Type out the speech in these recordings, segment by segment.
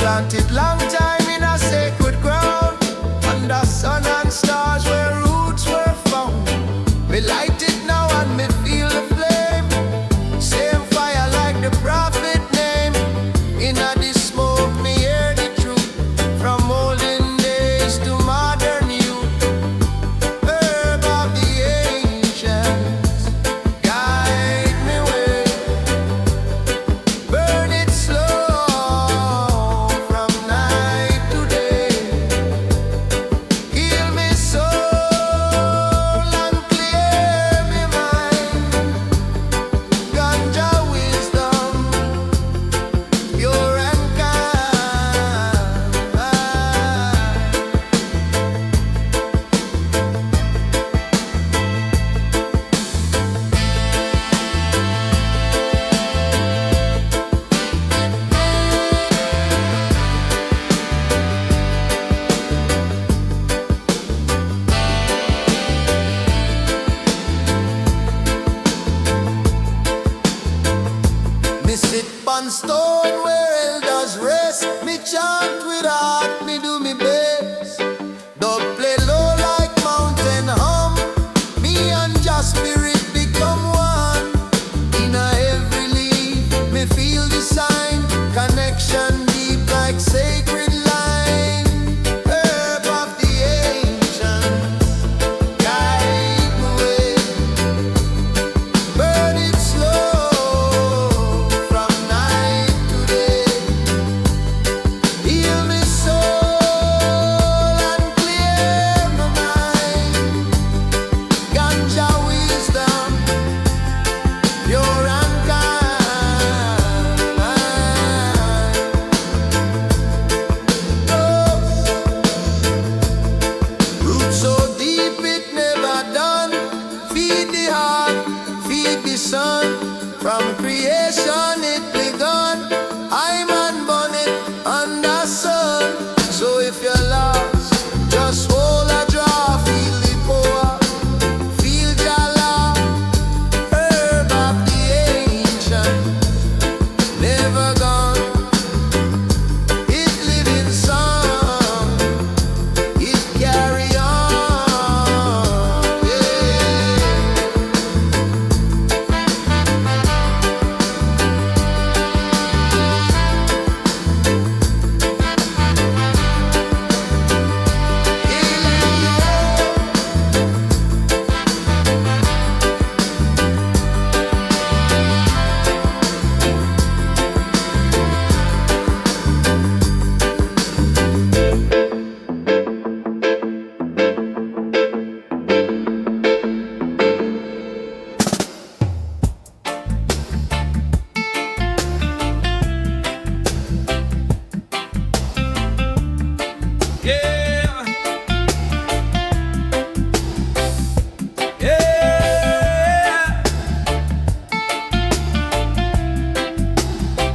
planted long time in a sacred ground, under sun and stars where roots were found. We light it now and me feel the flame, same fire like the prophet name. In a this smoke me hear the truth, from olden days to modern youth. Herb of the ancients, guide me way. Burn it slow from night to day. Heal me soul and clear me mind. Ganja wisdom, pure and kind. Me sit on stone where elders rest. Me chant with heart, me do me best. Dub play low like mountain hum. Me and just spirit become one. In a every leaf, me feel the sign. Connection deep like sacred line. Herb of the ancients, guide the way. Burn it slow from night to day. Heal me soul and clear my mind. Ganja wisdom, pure and kind. Roots so deep it never done. Feed the heart, feed the sun. From creation it begun. I'm unborn under sun. So if you're lost, just hold a draw. Feel the power, feel Jala. Herb of the ancient, never gone. It living song, it carry on. Yeah.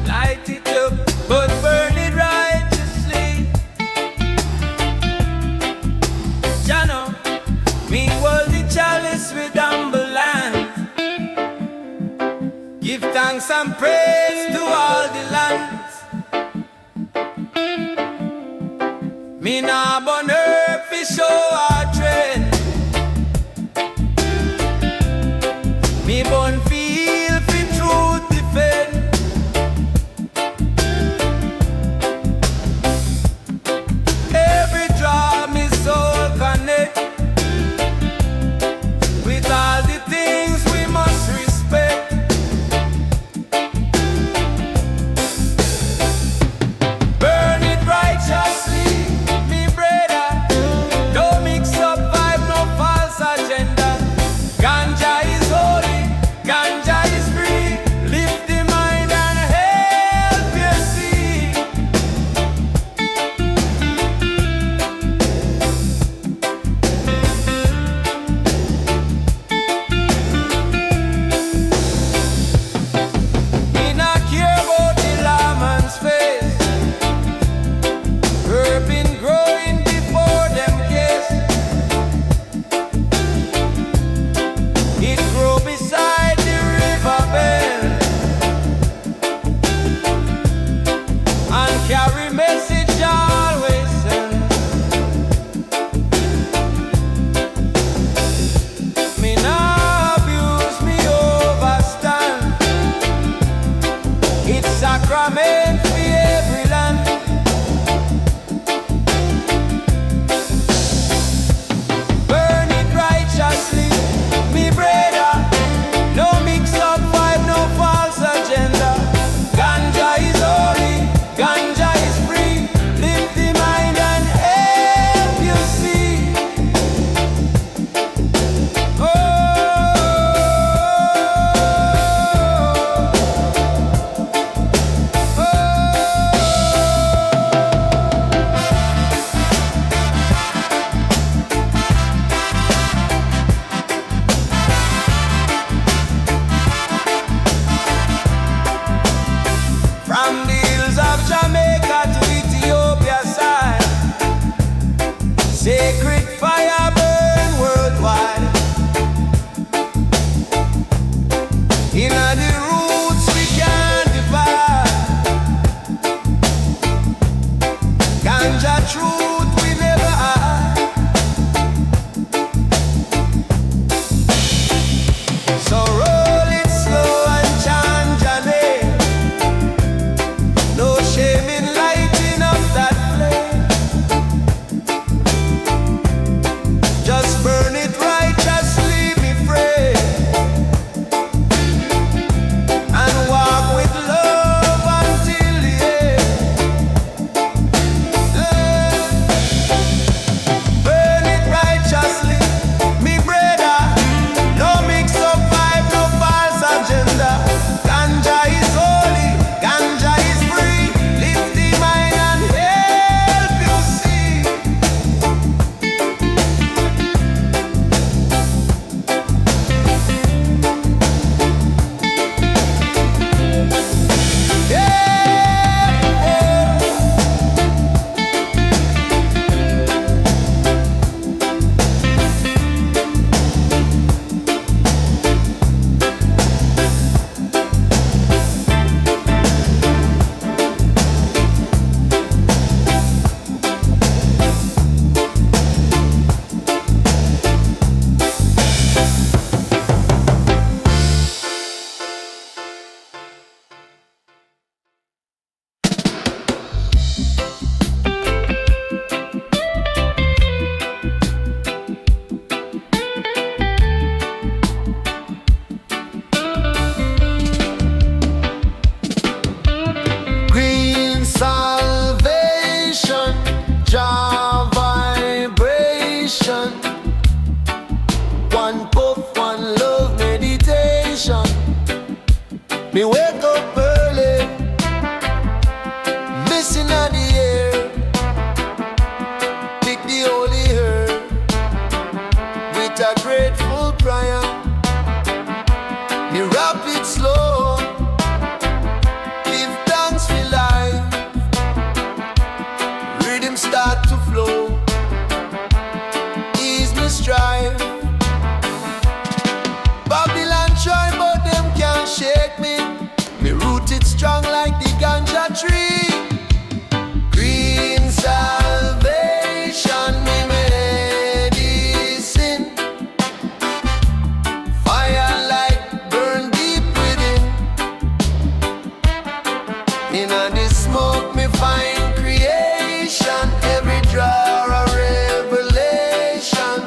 Light it up, but burn it righteously. Jano, me hold the chalice with humble hands. Give thanks and praise to all the lands. Me nah burn herb fi show our trend. Me burn feel fi truth defend. Every draw me soul connect with all the things we must respect. Burn it righteously, me brother. Don't mix sacrament for every land. Burn it righteously, me brother. No mix up vibe, no false agenda. Ganja is holy, ganja is free. Lift the mind and help you see. From the hills of Jamaica to Ethiopia side, sacred fire burn worldwide. In the roots we can't divide. Ganja truth we never hide. So roll it slow and chant your name. No shame in lighting up that flame. Just burn it righteously, me friend, and walk with love until the end. Burn it righteously, me brother. No mix up vibe, no false agenda. Ganja is holy, ganja is free. Lift the mind and help you see. Green salvation, Jah vibration. One puff, one love meditation. Me wake up early, missing at the air. Pick the holy herb with a grateful prayer. Me rap it slow, give thanks for life. Rhythm start to flow, ease me strife. Babylon try but them can't shake me. Me rooted strong like the ganja tree. Green salvation, me medicine. Fire light burn deep within. In the smoke me find creation. Every draw a revelation.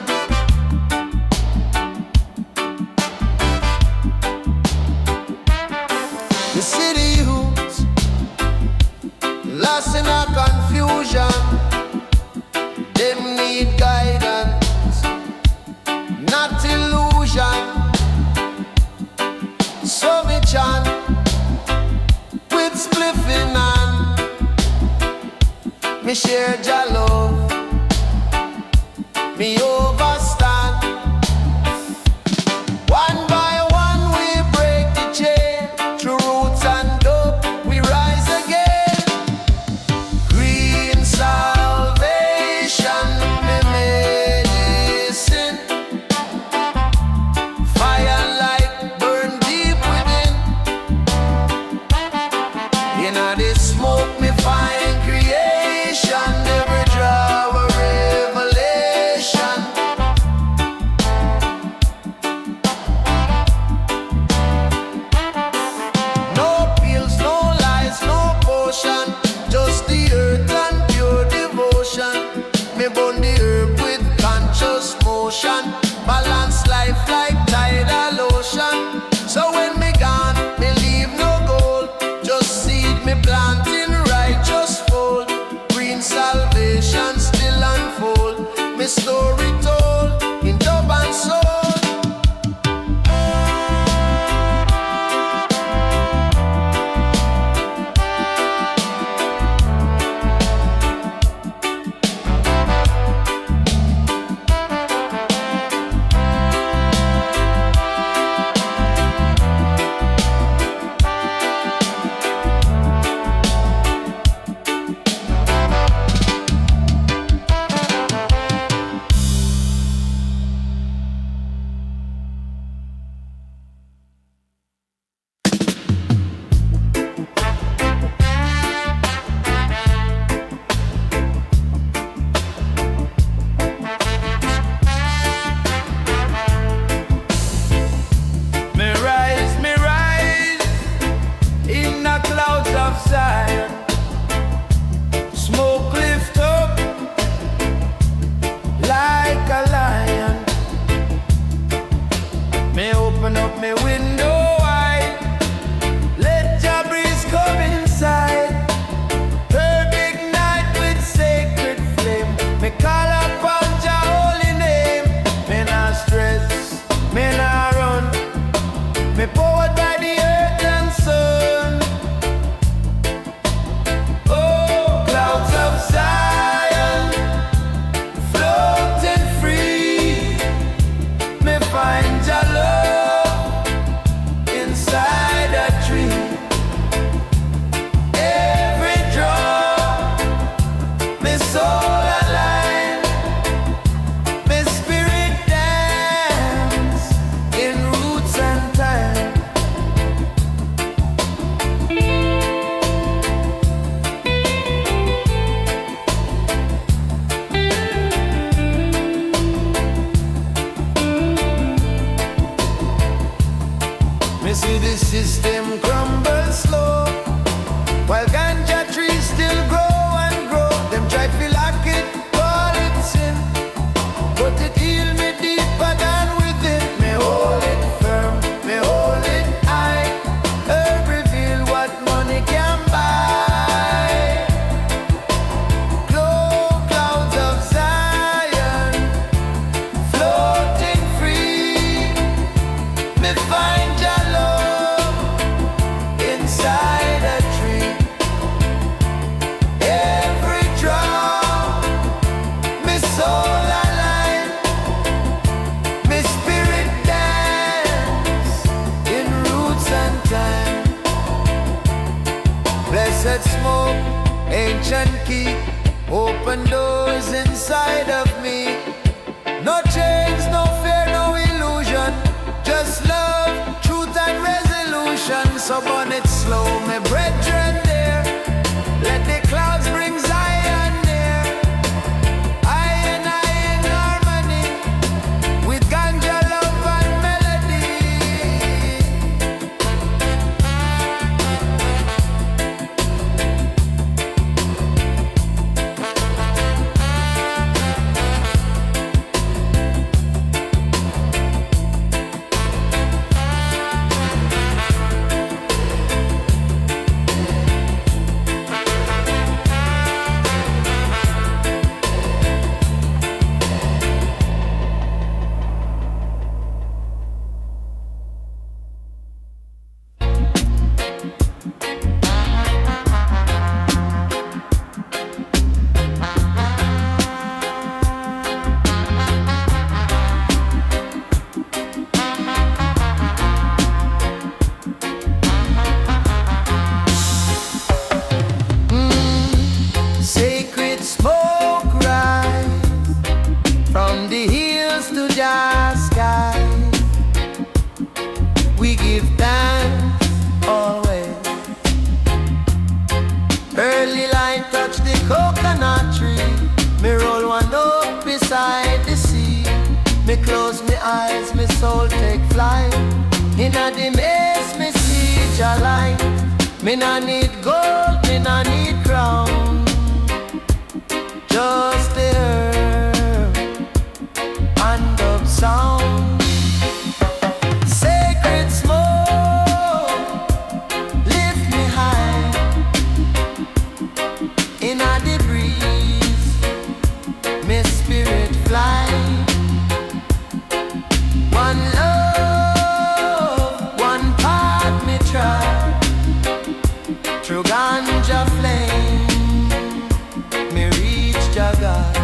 The city youths lost in a confusion. Them need guidance, not illusion. So me chant with spliffing hand. Me share Jah love, me overstand. One by one we break the chain. Through roots and dope we rise again. Green salvation, me medicine. Fire light burn deep within. In the smoke me find creation. Every drop planting righteous fold, green salvation still unfold. My story told in dub and soul. Me nah need gold, me nah need crown, just the herb and dub sound. Sacred smoke, lift me high, dry. Through ganja flame, me reach Jagat.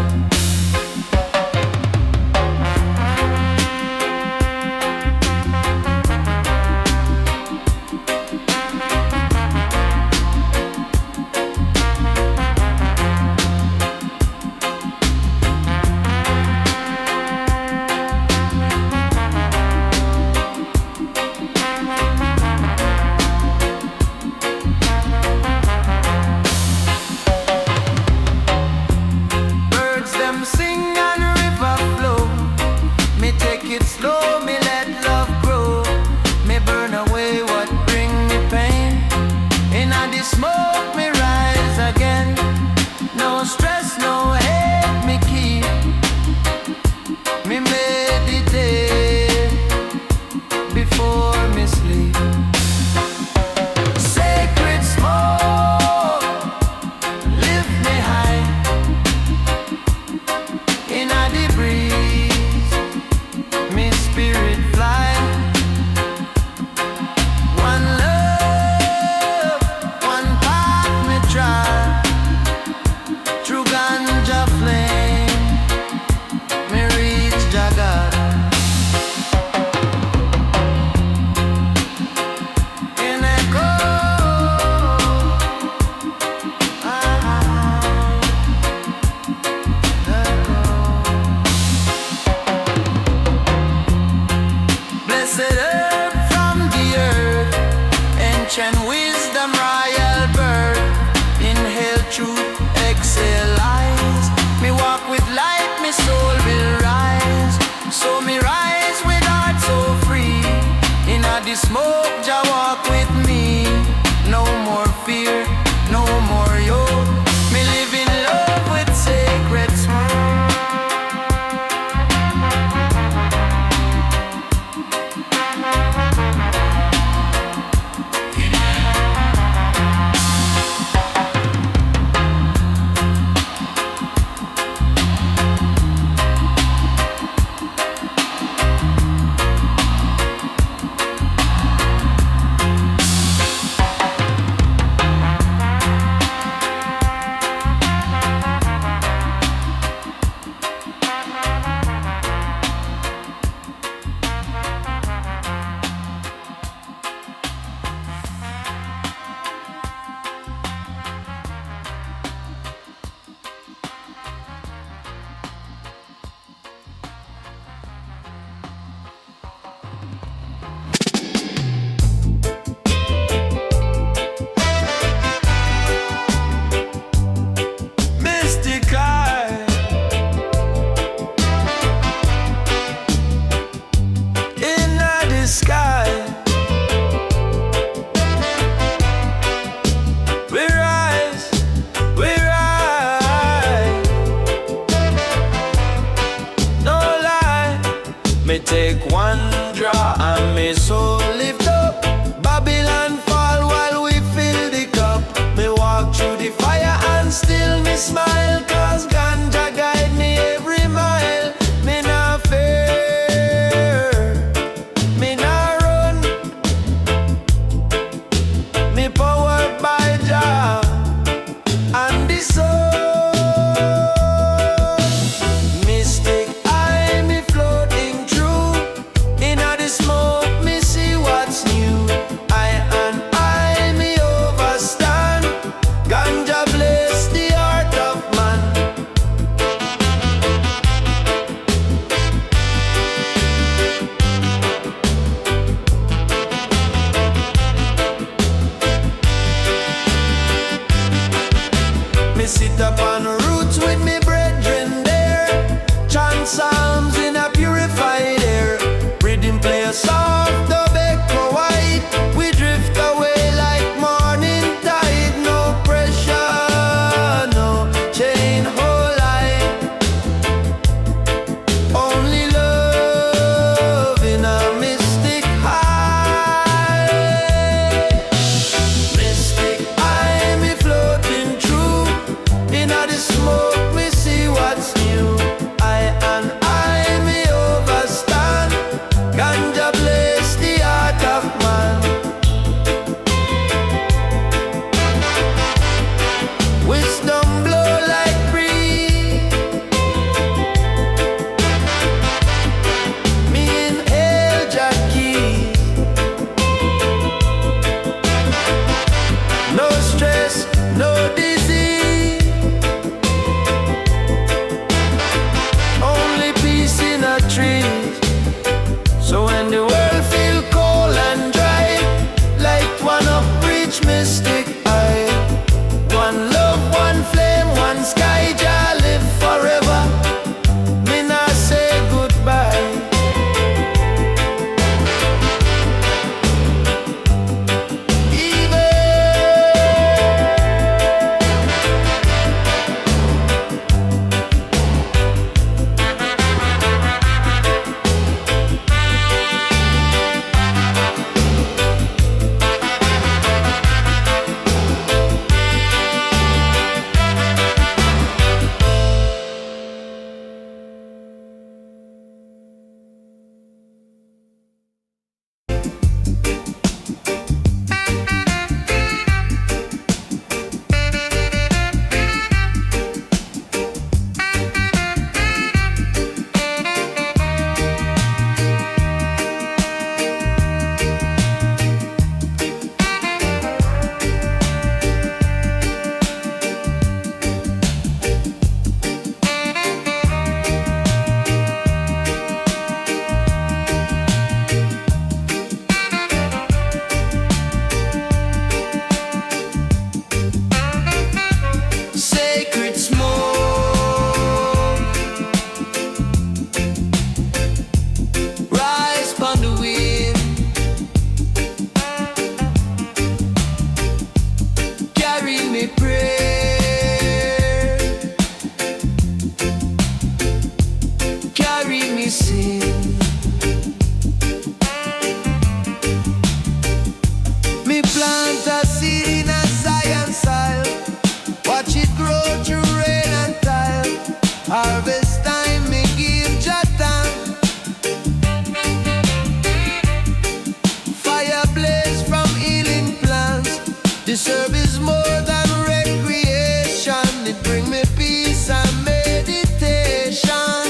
This herb is more than recreation. It bring me peace and meditation.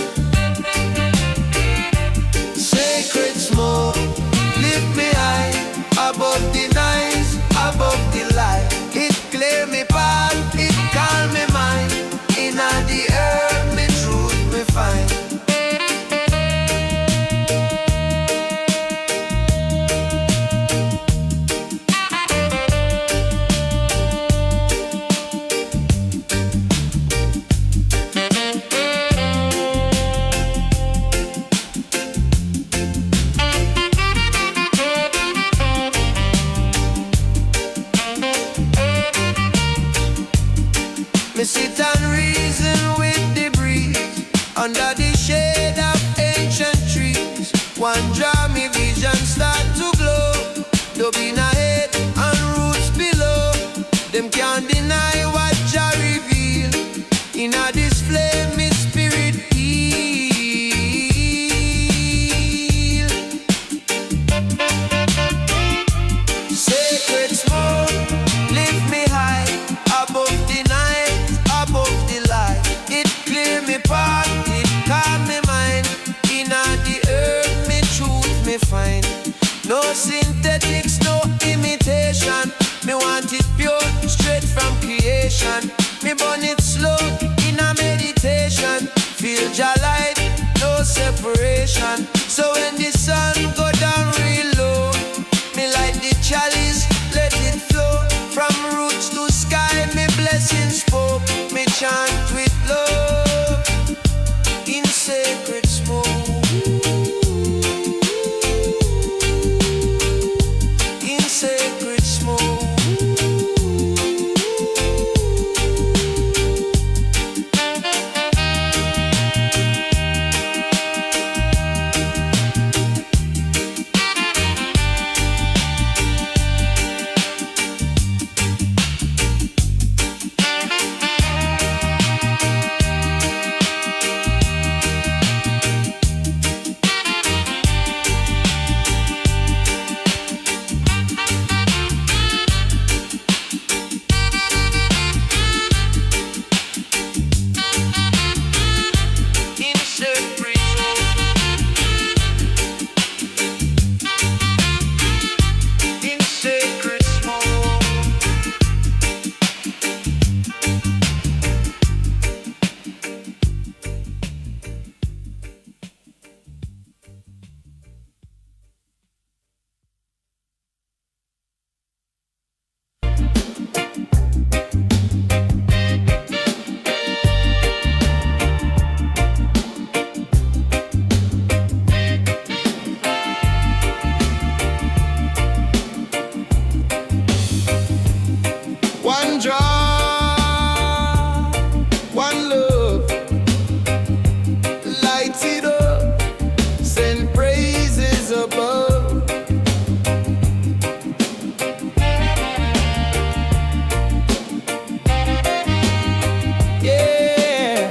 Sacred smoke, lift me high, above the noise, above the light. It clear me path, it calm me mind. Inna the herb, me truth me find. Me sit and reason with the breeze under the shade of ancient trees. One draw me vision start to glow. Dub in a head and roots below. Them can't deny what Jah reveal. In a display me spirit heal. Sacred smoke, lift me high above the night, above the light. It clear me path, it calm me mind. Inna the earth, me truth me find. No synthetics, no imitation. Me want it pure, straight from creation. Me burn it slow, in a meditation. Feel Jah light, no separation. So when the sun go down real low, me light the chalice, let it flow. From roots to sky, me blessings spoke. Me chant with love in sacred smoke. In sacred smoke. One draw, one love, light it up, send praises above. Yeah.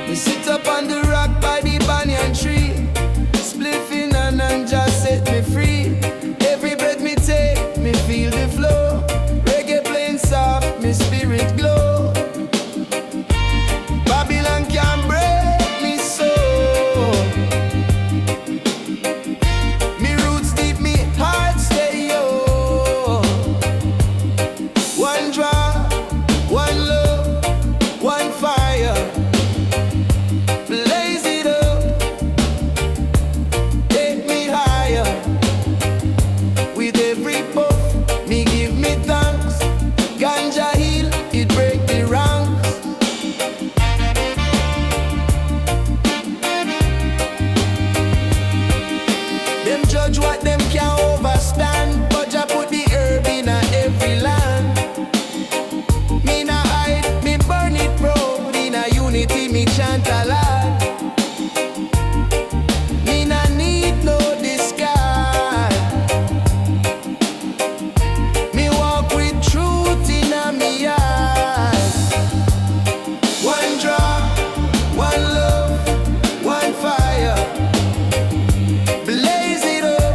We sit up on the rock by the banyan tree, spliffing and just set me free. Every breath me take, me feel the flow. Reggae playing soft, me spirit glow. Babylon can't break me soul. Me roots deep, me heart stay yo. One draw, one love, one fire. Blaze it up, take me higher. With every puff, me give me thanks. Ganja heal, it break the ranks. Them judge what them can't overstand, but Jah put the herb in a every land. Me na hide, me burn it proud. In a unity, me chant a lot. Me na need no disguise. Me walk with truth in a me eyes. One draw, one love, one fire. Blaze it up,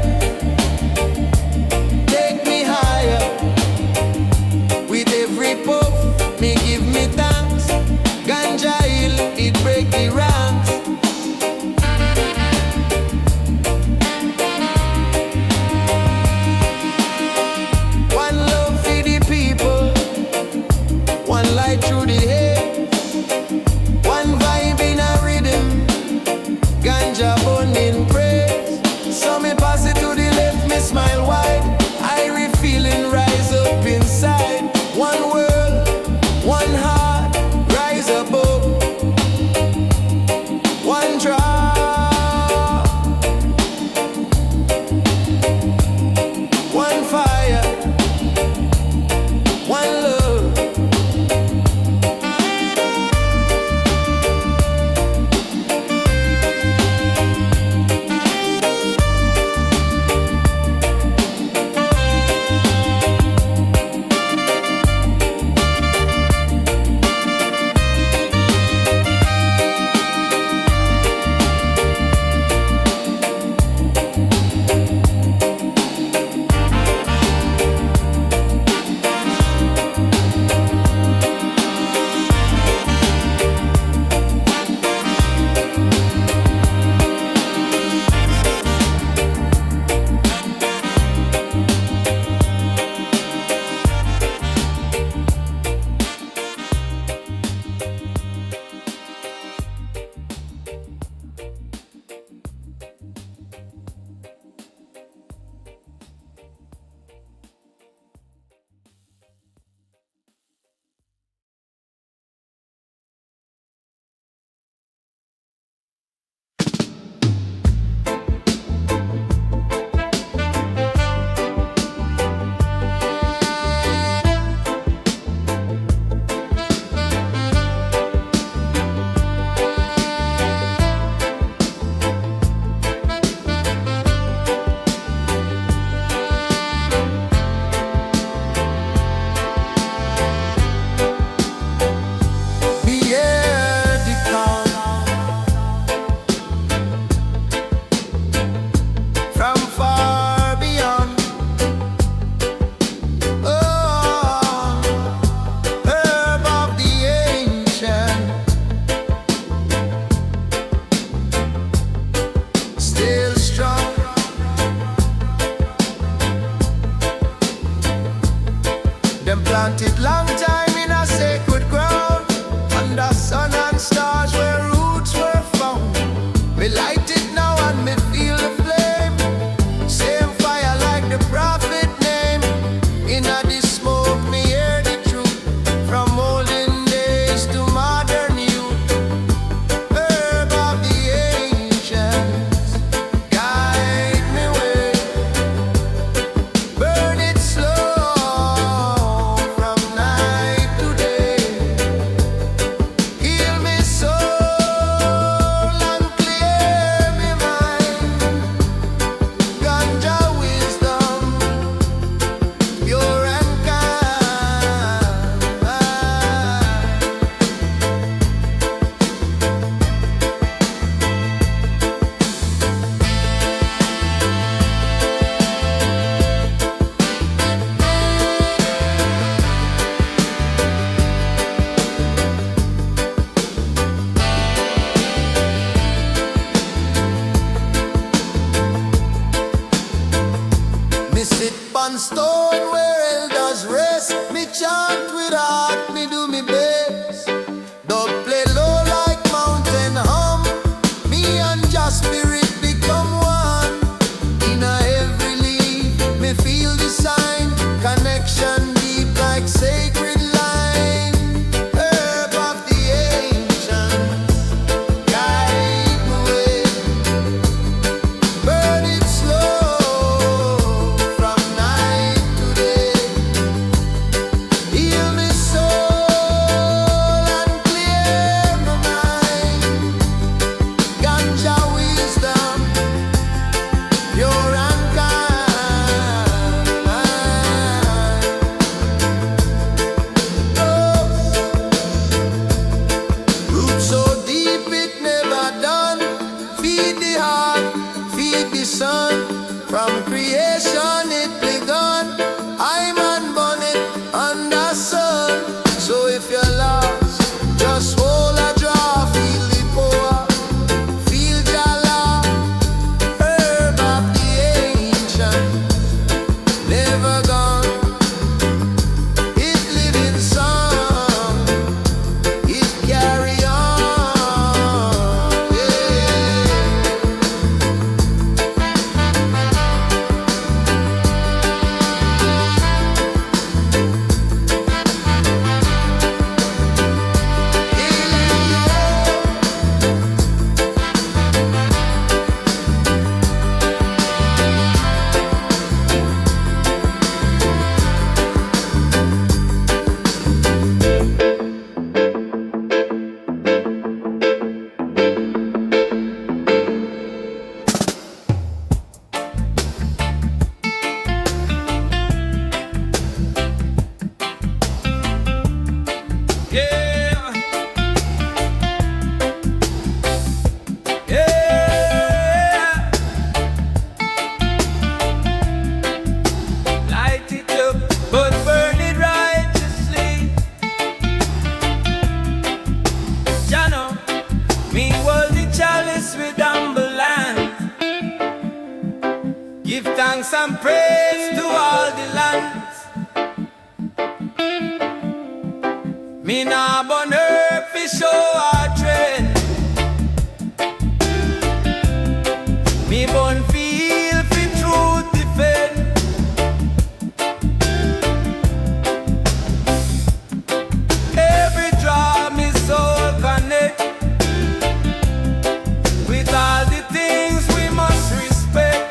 one stone where elders rest. Me chant with heart, me do me best. Don't play low like mountain hum. Me and just spirit become one. In a every leaf, me feel the sign. Connection deep like sacred line. Herb of the ancients, guide the way. Burn it slow from night to day. Heal me soul and clear my mind. Ganja wisdom, pure and kind. Roots so deep it never done. Feed the heart, feed the sun. From creation it begun. I'm unborn under sun. So if you're lost, just hold a draw. Feel the power, feel Jala. Herb of the ancient, never gone. It living song, it carry on. Yeah. Yeah. Yeah. Light it up, but burn it righteously. Jano, me hold the chalice with humble hand. Give thanks and praise to all the lands. Me nah burn herb fi show our trend. Me burn feel fi truth defend. Every draw me soul connect with all the things we must respect.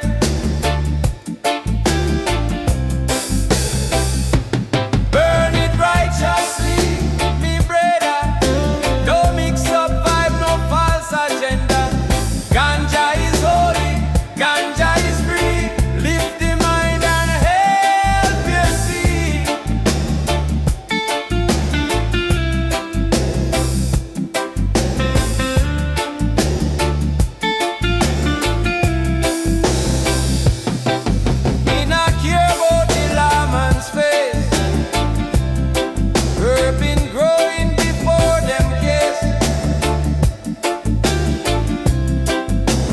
Burn it righteously, me brother. Don't mix up vibe, no false agenda. Ganja is holy, ganja is free. Lift the mind and help you see. Me not care about the lawman's face. Herb been growing before them case.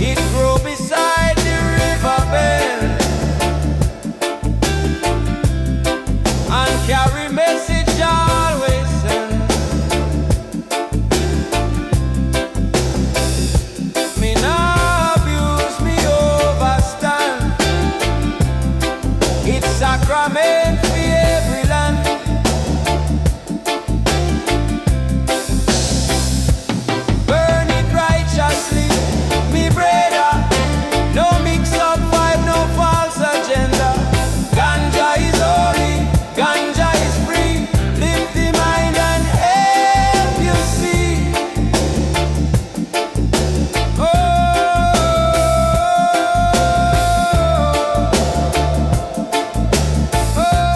It grow beside the river bed and carry message always send. Me nah abuse, me overstand. It's sacrament for every land. Burn it righteously, me brother. No mix up vibe, no false agenda. Ganja is holy, ganja is free. Lift the mind and help you see. Oh, oh,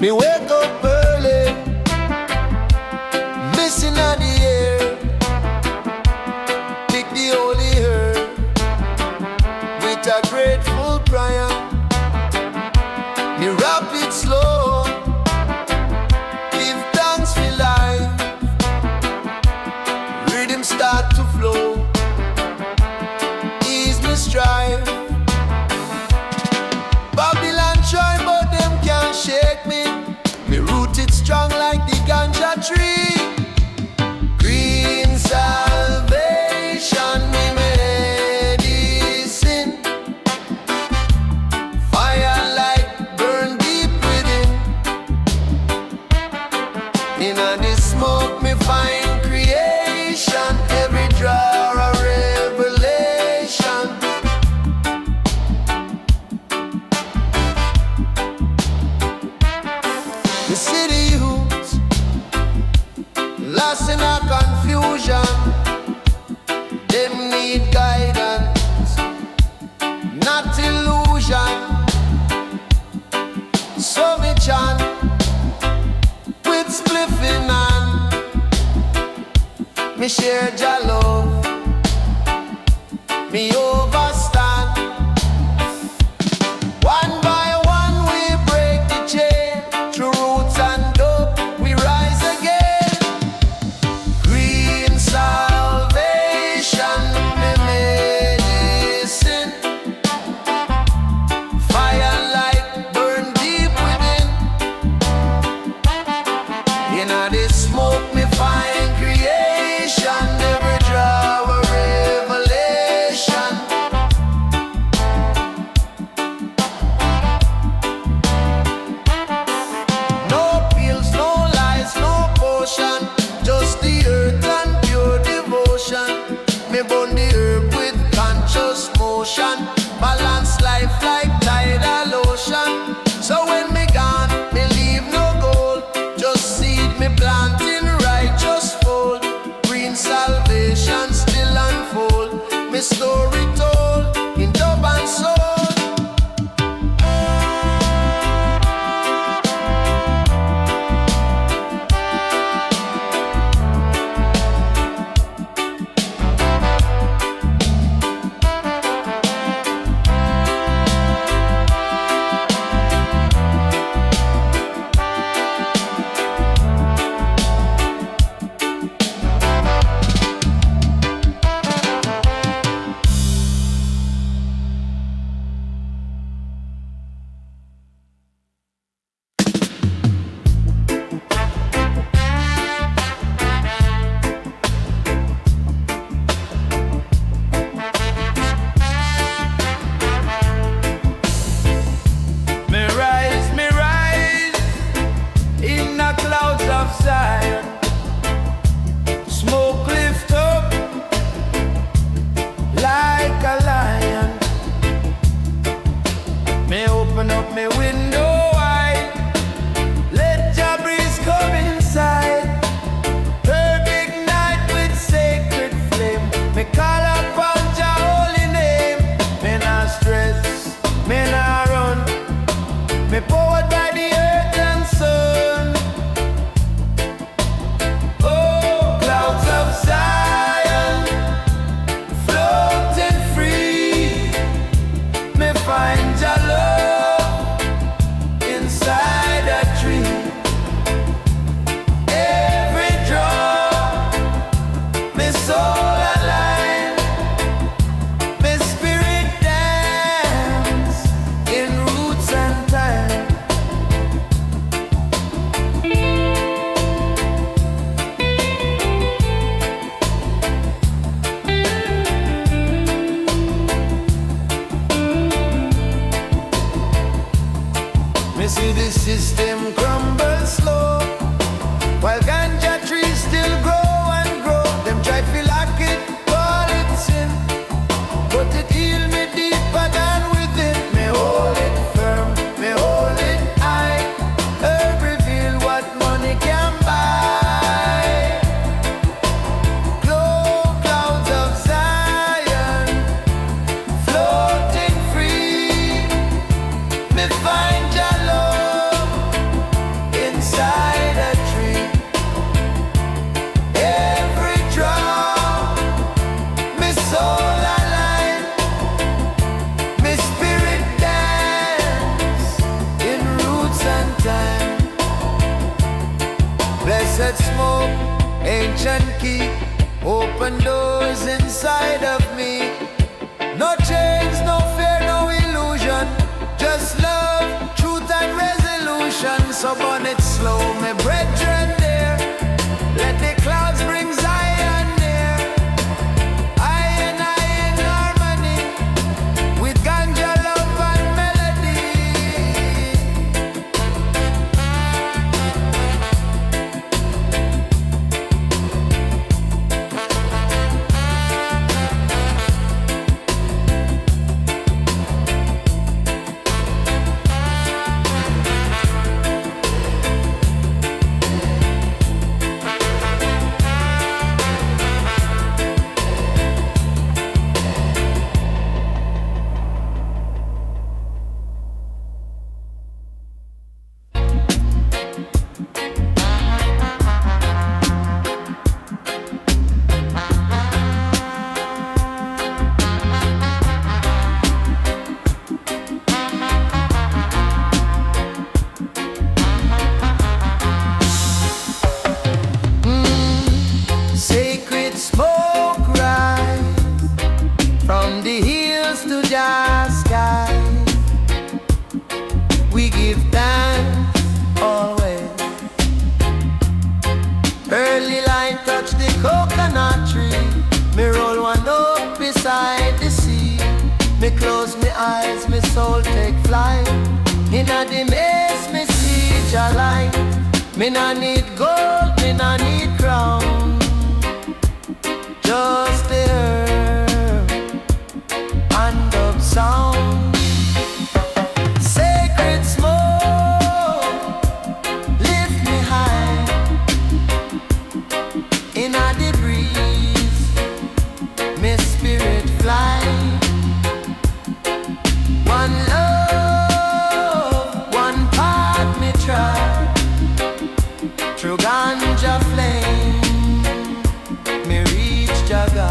Me wake up early, missing at the air. Pick the holy herb with a grateful prayer. Me rap it slow, give thanks for life. Rhythm start to flow, ease me strife. Babylon try but them can't shake me. Me rooted strong like the ganja tree. Green salvation, me medicine. Fire light burn deep within. In the smoke me find creation. Every draw a revelation. The city youths lost in a confusion. Them need guidance, not illusion. So me chant with spliff in hand. Me share your love, me overstand. One by one we break the chain. Through roots and dope we rise again. Green salvation, me medicine. Fire light burn deep within. In the smoke me find creation. Every drop a revelation. No pills, no lies, no potion. Just the earth and pure devotion. Me burn the herb with conscious motion. Balance life like tidal ocean. So when me gone, me leave no gold. Just seed me plant in righteous fold. Green salvation still unfold. Me story told in dub and soul. Me rise in the clouds of Zion. Smoke lift up like a lion. Me open up me window wide. Let your breeze come inside. Herb ignite with sacred flame. Me call upon your holy name. Me not stress, me not run. Me powered by the earth and sun. Oh, clouds of Zion, floating free. Me find your love inside a tree. Every drop, me soul alive. Me spirit dance in roots and time. Me see the system crumble slow, while ganja trees still grow and grow. Them try to lock it, call it sin, but it heal me deeper than within. Me hold it firm, me hold it high. Herb reveal what money can buy. Glow clouds of Zion, floating free. Me find your love said smoke, ancient key, open doors inside of me. No chains, no fear, no illusion, just love, truth and resolution. So burn it slow, my brethren there. Let the clouds bring Zion near. I and I in harmony with ganja love and melody. Sacred smoke rise from the hills to the sky. We give thanks always. Early light touch the coconut tree. Me roll one up beside the sea. Me close my eyes, my soul take flight. Inna the maze, me see Jah light. Me nah need gold, me nah need crown, just the earth and of sound. Sacred smoke, lift me high inna the breeze. My spirit fly. One love, one path me try. Through ganja flame, me reach Jaga.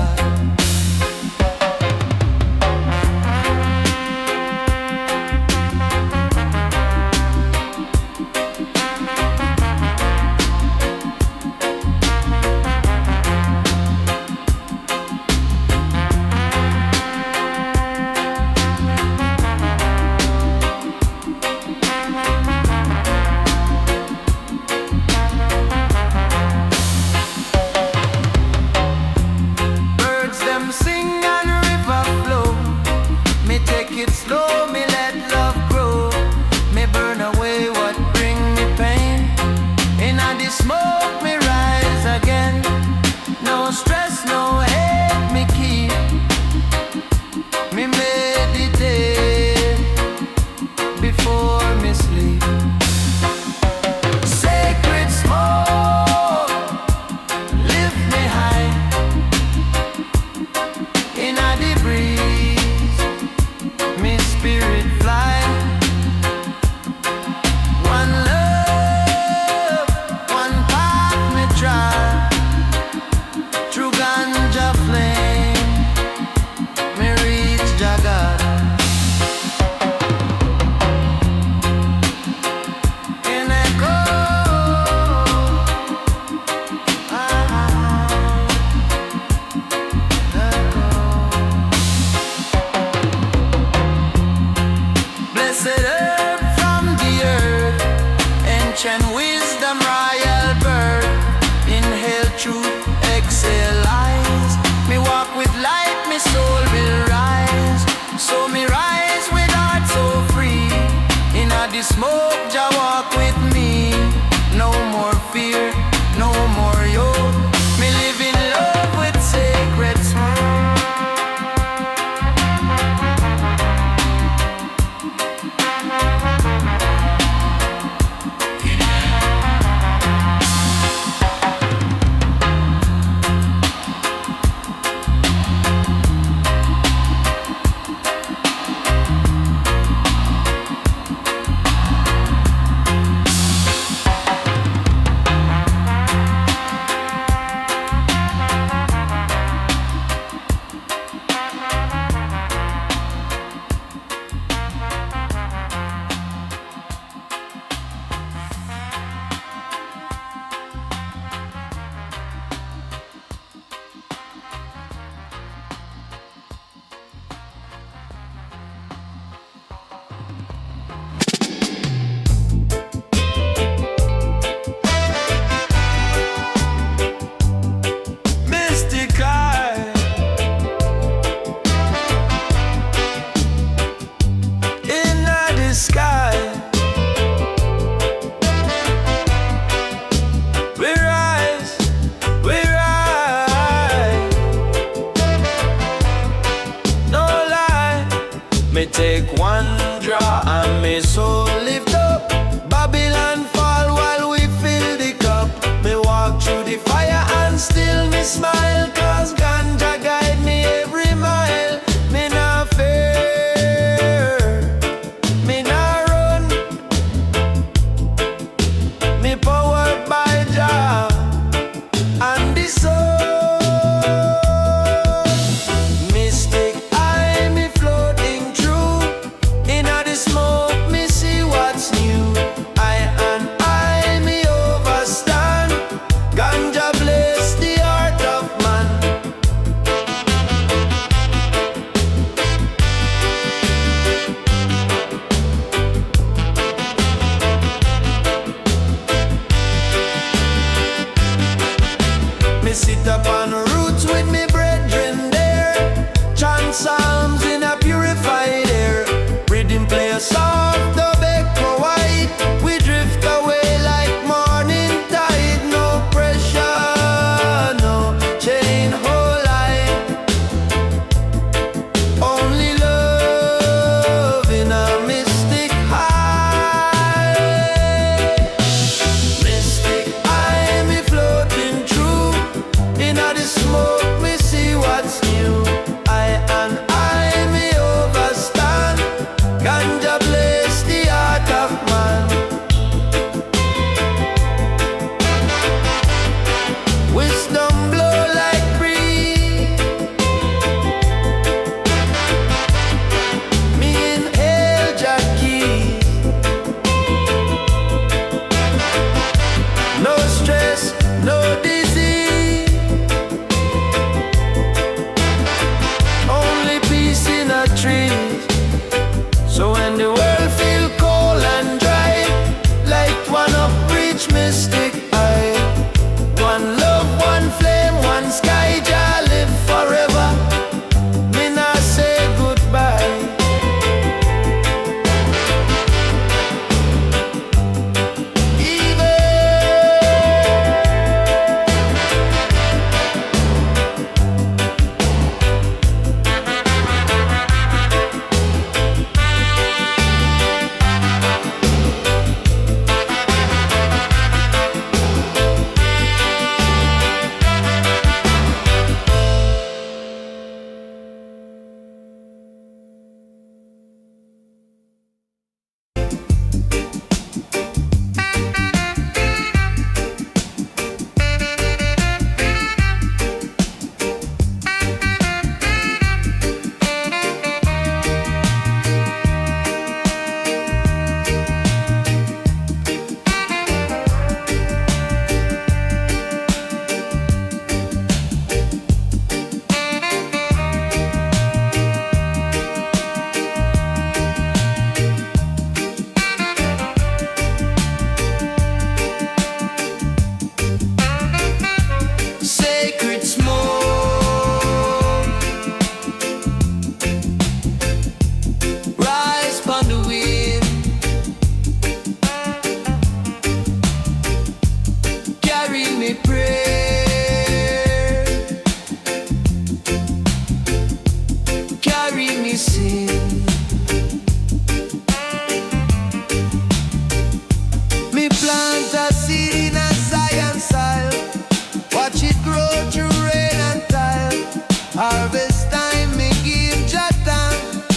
take one draw and me soul lift up. Babylon fall while we fill the cup. Me walk through the fire and still me smile, cause ganja guide me every mile. Me nah fear, me nah run, me powered by Jah and the soul. Mystic eye me floating through. Inna the smoke me see what's new. I and I me overstand. Ganja bless the heart of man. Me sit up on roots with me brethren there. Chant psalms in a purified air. Rhythm play a soft dub echo white. We drift away like morning tide. No pressure, no chain hold light. Only love in a mystic high. Mystic eye me floating through. Inna the smoke me see what's new. I and I me overstand. Ganja bless the heart of man. Wisdom blow like breeze. Me inhale Jackie. No stress, no disease. Only peace in a tree. So when the world feel cold and dry, light one up, reach mystic eye. One love, one flame, one sky, Jah live forever. Me nah say goodbye. Sacred smoke rise upon the wind. Carry me prayer, carry me sin. Me plant a seed in a Zion soil. Watch it grow through rain and tile. Harvest time me give Jah thanks.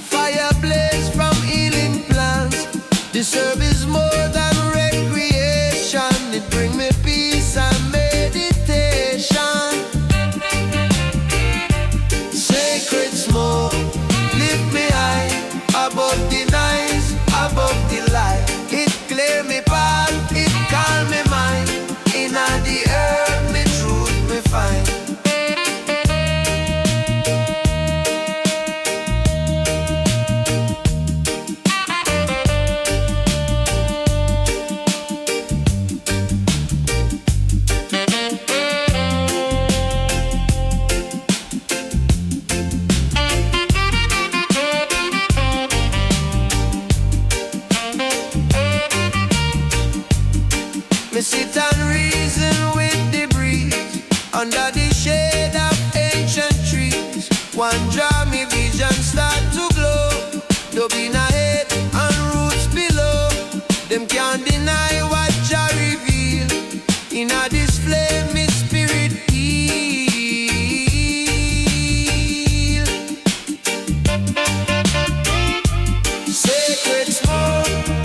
Fire blaze from healing plants. The service more than recreation. It bring me peace and meditation. Sacred smoke lift me high above the noise, above the light. It clear me path, it calm me mind. Inna the earth me truth me find. Me sit and reason with the breeze under the shade of ancient trees. Them can't deny what Jah reveal. In a display, me spirit heal. Sacred smoke